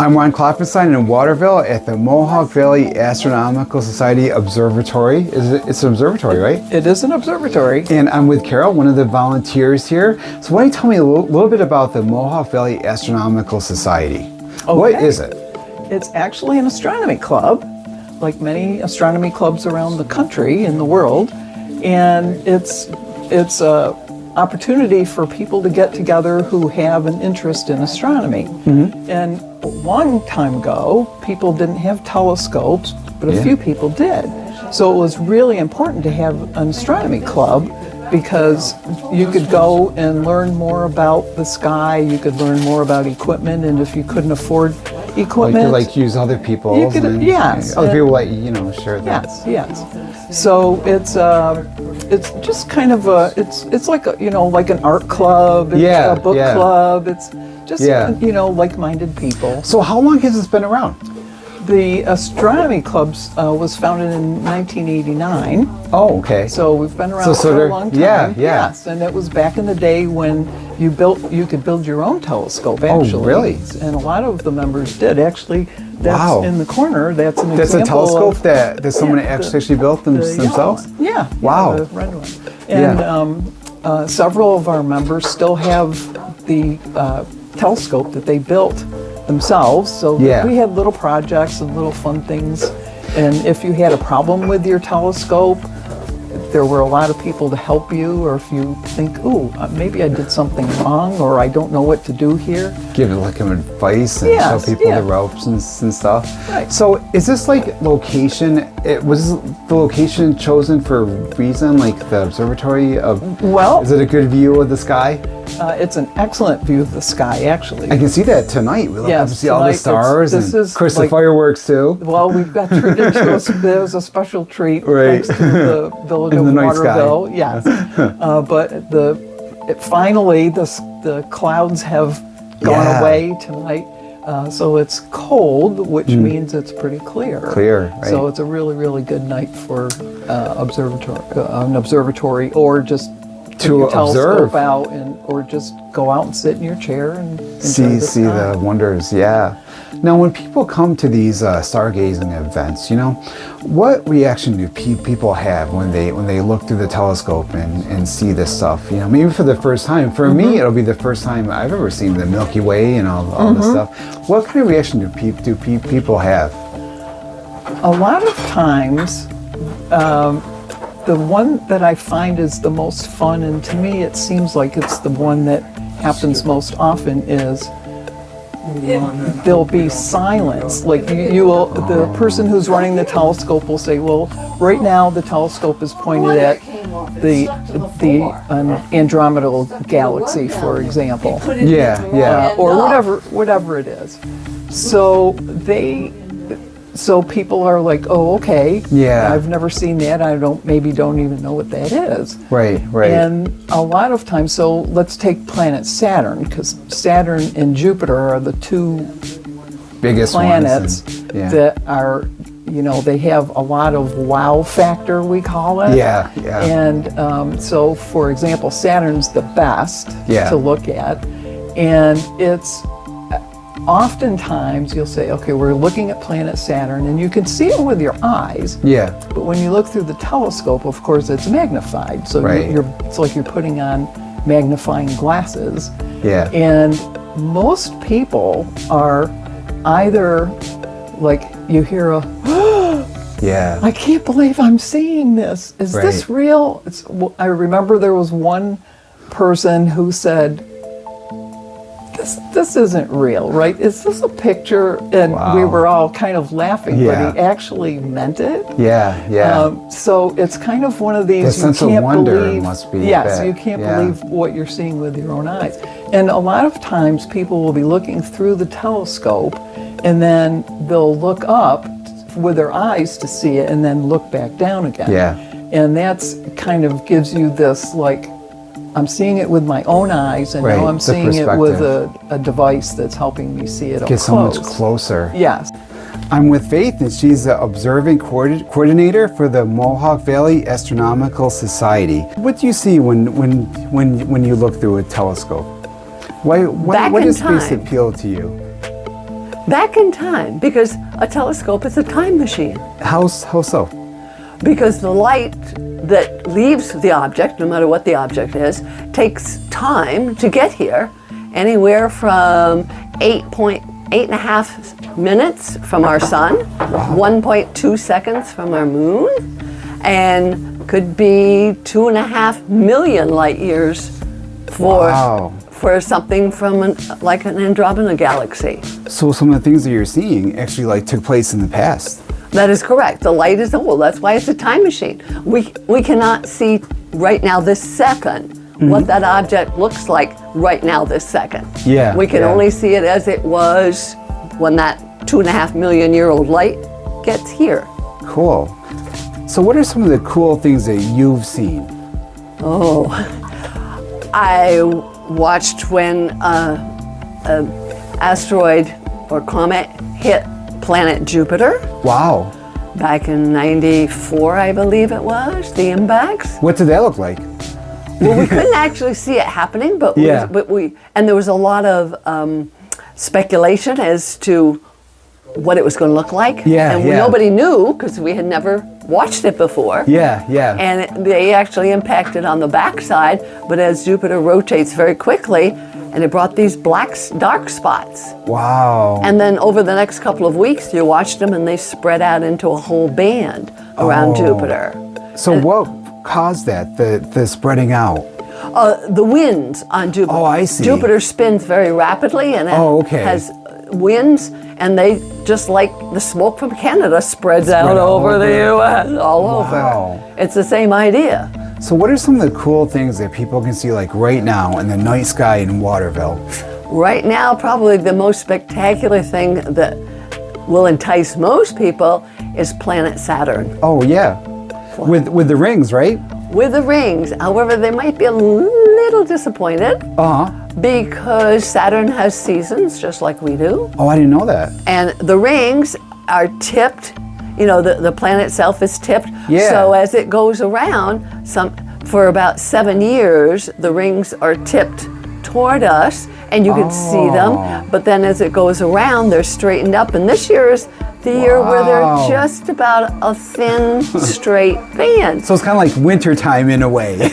I'm Ron Klopfanstein in Waterville at the Mohawk Valley Astronomical Society Observatory. It's an observatory, right? It is an observatory. And I'm with Carol, one of the volunteers here. So why don't you tell me a little bit about the Mohawk Valley Astronomical Society? Okay. What is it? It's actually an astronomy club, like many astronomy clubs around the country and the world. And it's a opportunity for people to get together who have an interest in astronomy. Mm-hmm. And a long time ago, people didn't have telescopes, but a few people did. So it was really important to have an astronomy club because you could go and learn more about the sky, you could learn more about equipment, and if you couldn't afford equipment, you could use other people's. You could, yes. Other people share that. Yes. So it's just kind of it's like like an art club, it's a book club. It's just like-minded people. So how long has this been around? The Astronomy Clubs was founded in 1989. Oh, okay. So we've been around for a long time. Yeah. Yes, and it was back in the day when you could build your own telescope, actually. Oh, really? And a lot of the members did. Actually, that's in the corner. That's an example. That's a telescope that someone actually built themselves? Yeah. Wow. The red one. And several of our members still have the telescope that they built themselves. So we had little projects and little fun things. And if you had a problem with your telescope, there were a lot of people to help you, or if you think, maybe I did something wrong, or I don't know what to do here. Give it like advice and show people the ropes and stuff. Right. So is this like location, was the location chosen for a reason, like the observatory is it a good view of the sky? It's an excellent view of the sky, actually. I can see that tonight. We have to see all the stars and of course the fireworks too. Well, we've got treated to there's a special treat thanks to the village of Waterville. Yes. But finally the clouds have gone away tonight. So it's cold, which means it's pretty clear. Right. So it's a really, really good night for an observatory, or just to observe out or just go out and sit in your chair and see the wonders. Now when people come to these stargazing events, what reaction do people have when they look through the telescope and see this stuff? Maybe for the first time. For me, it'll be the first time I've ever seen the Milky Way and all this stuff. What kind of reaction do people have? A lot of times, the one that I find is the most fun, and to me it seems like it's the one that happens most often, is there'll be silence. Like the person who's running the telescope will say, well, right now the telescope is pointed at the Andromeda galaxy, for example. Or whatever it is. So people are like, oh, okay. I've never seen that. I don't even know what that is. Right. And a lot of times, so let's take planet Saturn, because Saturn and Jupiter are the two biggest planets that are, they have a lot of wow factor, we call it. And so, for example, Saturn's the best to look at, and it's oftentimes you'll say, okay, we're looking at planet Saturn, and you can see it with your eyes. But when you look through the telescope, of course, it's magnified. So it's like you're putting on magnifying glasses. And most people are either like, you hear a, I can't believe I'm seeing this. Is this real? I remember there was one person who said, this isn't real, right? Is this a picture? And we were all kind of laughing, but he actually meant it. So it's kind of one of these, the sense of wonder must be you can't believe what you're seeing with your own eyes. And a lot of times people will be looking through the telescope, and then they'll look up with their eyes to see it, and then look back down again. And that's kind of gives you this, like, I'm seeing it with my own eyes, and now I'm seeing it with a device that's helping me see it up close. Get so much closer. Yes. I'm with Faith, and she's the observing coordinator for the Mohawk Valley Astronomical Society. What do you see when you look through a telescope? What does space appeal to you? back in time, because a telescope is a time machine. How so? Because the light that leaves the object, no matter what the object is, takes time to get here, anywhere from 8.5 minutes from our sun, 1.2 seconds from our moon, and could be 2.5 million light years for something from like an Andromeda galaxy. So some of the things that you're seeing actually like took place in the past. That is correct. The light is old. That's why it's a time machine. We cannot see right now this second what that object looks like right now this second. Yeah. We can only see it as it was when that 2.5 million year old light gets here. Cool. So what are some of the cool things that you've seen? Oh, I watched when an asteroid or comet hit planet Jupiter. Wow. Back in '94, I believe it was, the impacts. What did that look like? Well, we couldn't actually see it happening, but we and there was a lot of speculation as to what it was going to look like. Nobody knew because we had never watched it before. And they actually impacted on the backside, but as Jupiter rotates very quickly, and it brought these dark spots. Wow. And then over the next couple of weeks, you watched them and they spread out into a whole band around Jupiter. So what caused that, the spreading out? The winds on Jupiter. Oh, I see. Jupiter spins very rapidly and it has winds, and they, just like the smoke from Canada, spreads out over the U.S. all over. It's the same idea. So what are some of the cool things that people can see like right now in the night sky in Waterville? Right now, probably the most spectacular thing that will entice most people is planet Saturn. Oh yeah, with the rings, right? With the rings. However, they might be a little disappointed because Saturn has seasons just like we do. Oh, I didn't know that. And the rings are tipped. You know, the planet itself is tipped. Yeah. So as it goes around, for about 7 years, the rings are tipped toward us, and you can see them. But then as it goes around, they're straightened up. And this year is the year where they're just about a thin, straight band. So it's kind of like winter time in a way. Like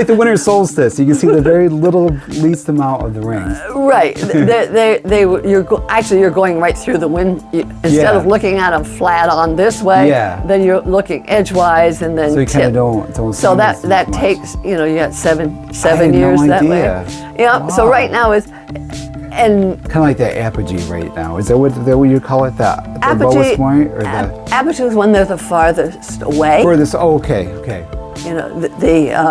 the winter solstice. You can see the very least amount of the rings. Right. You're going right through the wind. Instead of looking at them flat on this way, then you're looking edgewise and then so you kind of don't so that takes, you got seven years that way. Yeah. Wow. So right now is and kind of like that apogee right now. Is that what you call it? The lowest point, or the apogee is when they're the farthest away. Furthest. Oh, okay. You know,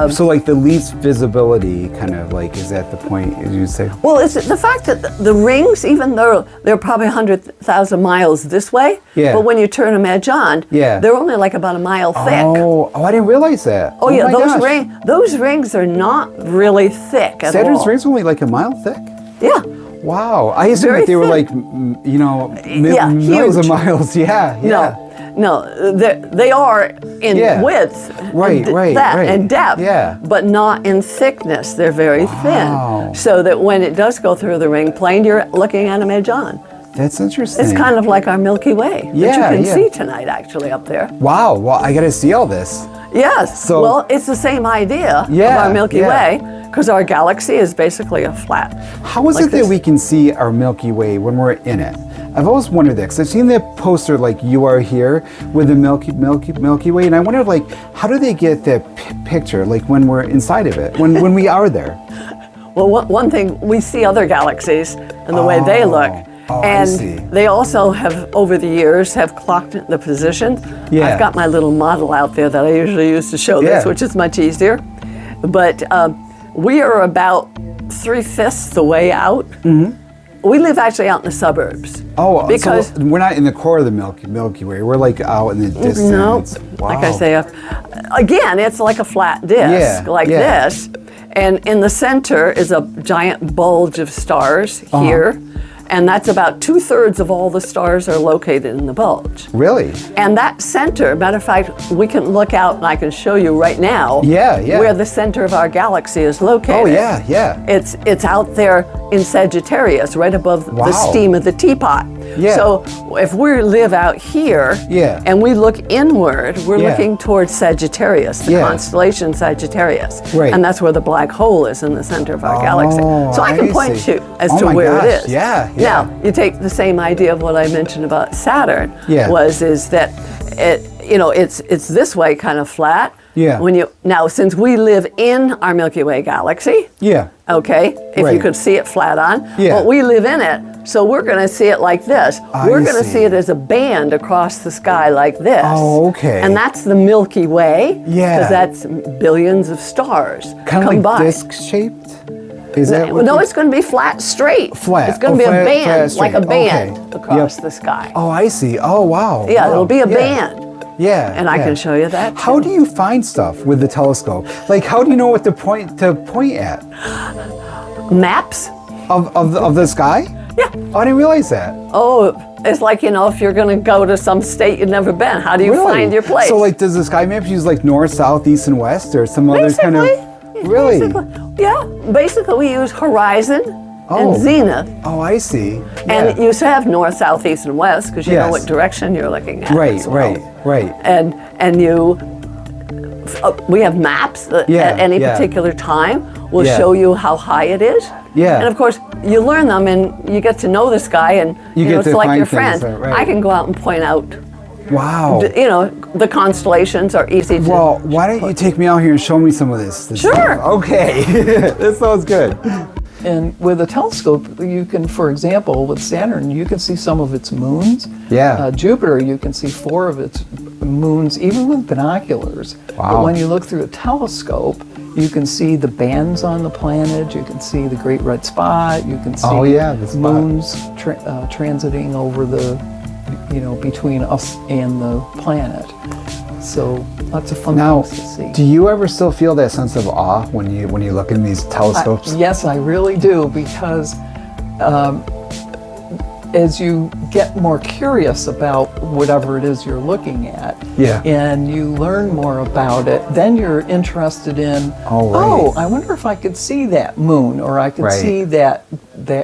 so like the least visibility, kind of like, is that the point, as you say? Well, it's the fact that the rings, even though they're probably 100,000 miles this way, but when you turn them edge on, they're only like about a mile thick. Oh, I didn't realize that. Oh yeah, those rings are not really thick at all. Saturn's rings are only like a mile thick? Yeah. Wow, I assumed that they were like, millions of miles. No, they are in width, and depth, but not in thickness. They're very thin, so that when it does go through the ring plane, you're looking at them edge on. That's interesting. It's kind of like our Milky Way that you can see tonight, actually, up there. Wow, well, I got to see all this. Yes, well, it's the same idea of our Milky Way, because our galaxy is basically a flat. How is it that we can see our Milky Way when we're in it? I've always wondered that, because I've seen that poster like you are here with the Milky Way, and I wonder like, how do they get that picture like when we're inside of it, when we are there? Well, one thing, we see other galaxies and the way they look. And they also have, over the years, have clocked the position. I've got my little model out there that I usually use to show this, which is much easier. But we are about 3/5 the way out. We live actually out in the suburbs. Oh, because so we're not in the core of the Milky Way. We're like out in the distance. No, like I say, again, it's like a flat disc, this. And in the center is a giant bulge of stars here. And that's about 2/3 of all the stars are located in the bulge. Really? And that center, matter of fact, we can look out and I can show you right now where the center of our galaxy is located. Oh, yeah, yeah. It's out there in Sagittarius, right above the steam of the teapot. Yeah. So if we live out here and we look inward, we're looking towards Sagittarius, the constellation Sagittarius. Right. And that's where the black hole is in the center of our galaxy. So I can point you as to where it is. Yeah, Now, you take the same idea of what I mentioned about Saturn, is that it's this way kind of flat. Yeah. Now, since we live in our Milky Way galaxy, okay, if you could see it flat on, but we live in it, so we're going to see it like this. We're going to see it as a band across the sky like this. Oh, okay. And that's the Milky Way, because that's billions of stars kind of like by. disc-shaped? Is that No, it's going to be flat, straight. Flat. It's going to be a band, flat, like a band okay. across the sky. Oh, I see. Oh, wow. Yeah, wow. it'll be a band. Yeah. And I can show you that too. How do you find stuff with the telescope? Like, how do you know what to point at? Maps? Of the sky? Yeah. Oh, I didn't realize that. Oh, it's like, if you're going to go to some state you've never been, how do you find your place? So, like, does the sky map use like north, south, east, and west, or some other kind of? Really? Yeah. Basically, we use horizon and zenith. Oh, I see. And you have north, south, east, and west because you know what direction you're looking at. Right, as well. right. And we have maps that at any particular time will show you how high it is. Yeah. And of course, you learn them and you get to know the sky, and it's like your friend. I can go out and point out. Wow. The constellations are easy to. Well, why don't you take me out here and show me some of this? Sure. Stuff. Okay. This sounds good. And with a telescope, you can, for example, with Saturn, you can see some of its moons. Yeah. Jupiter, you can see 4 of its moons, even with binoculars. Wow. But when you look through a telescope, you can see the bands on the planet. You can see the Great Red Spot. You can see the spot. moons transiting over the, between us and the planet. So lots of fun things to see. Do you ever still feel that sense of awe when you look in these telescopes? Yes, I really do, because as you get more curious about whatever it is you're looking at, and you learn more about it, then you're interested in, I wonder if I could see that moon, or I could see that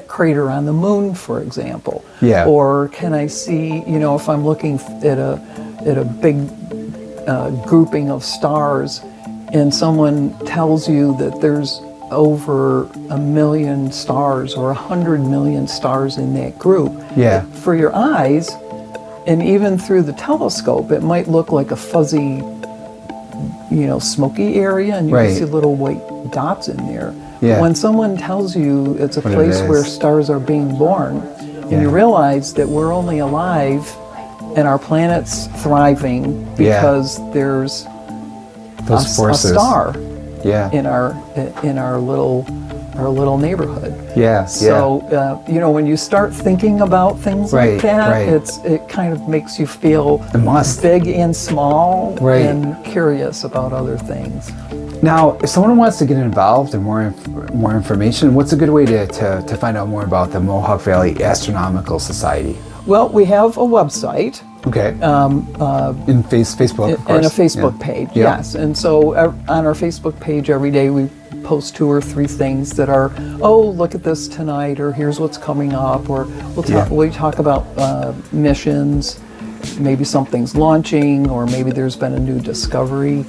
crater on the moon, for example. Yeah. Or can I see, if I'm looking at a big grouping of stars, and someone tells you that there's over 1 million stars or 100 million stars in that group. Yeah. For your eyes, and even through the telescope, it might look like a fuzzy, smoky area, and you can see little white dots in there. Yeah. When someone tells you it's a What place where stars are being born, and you realize that we're only alive and our planet's thriving because there's those forces. A star in our little neighborhood. So when you start thinking about things like that, it kind of makes you feel big and small and curious about other things. Now, if someone wants to get involved and more information, what's a good way to find out more about the Mohawk Valley Astronomical Society? Well, we have a website. Okay. In Facebook, of course. And a Facebook page, yes. And so on our Facebook page every day we post 2 or 3 things that are, look at this tonight, or here's what's coming up, or we talk about missions. Maybe something's launching, or maybe there's been a new discovery,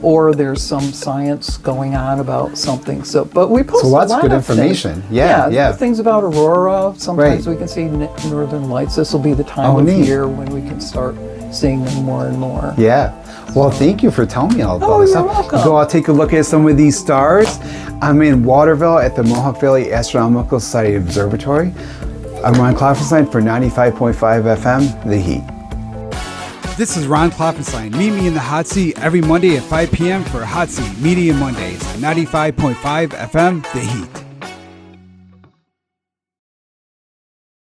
or there's some science going on about something. So, but we post lots a lot of good of information. Things. Things about aurora. Sometimes we can see northern lights. This will be the time of year when we can start seeing them more and more. Yeah. Well, thank you for telling me all about this stuff. Welcome. Go out, take a look at some of these stars. I'm in Waterville at the Mohawk Valley Astronomical Society Observatory. I'm Ron Klopfanstein for 95.5 FM, The Heat. This is Ron Klopfanstein. Meet me in the hot seat every Monday at 5 p.m. for Hot Seat Media Mondays on 95.5 FM, The Heat.